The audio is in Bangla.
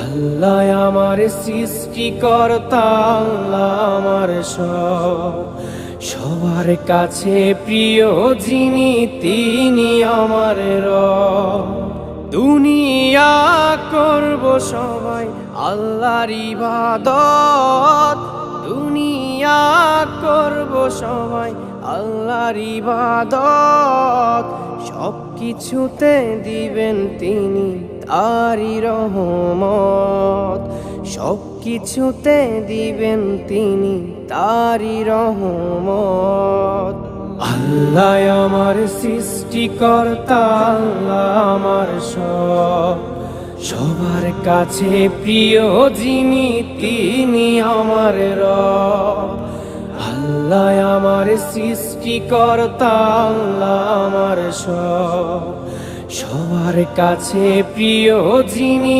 আল্লাহ আমার সৃষ্টিকর্তা, আল্লাহ আমার সবার কাছে প্রিয় যিনি, তিনি আমার রব। দুনিয়া করব সবাই আল্লাহর ইবাদত, দুনিয়া করব সবাই আল্লাহর ইবাদত। সব কিছুতে দিবেন তিনি তারি রহমত, সব কিছুতে দিবেন তিনি তারি রহমত। আল্লাহ আমার সৃষ্টিকর্তা, আল্লাহ আমার সবার কাছে প্রিয় যিনি, তিনি আমার রব। আল্লাহ আমার সৃষ্টিকর্তা, আল্লাহ আমার সবার কাছে প্রিয় যিনি,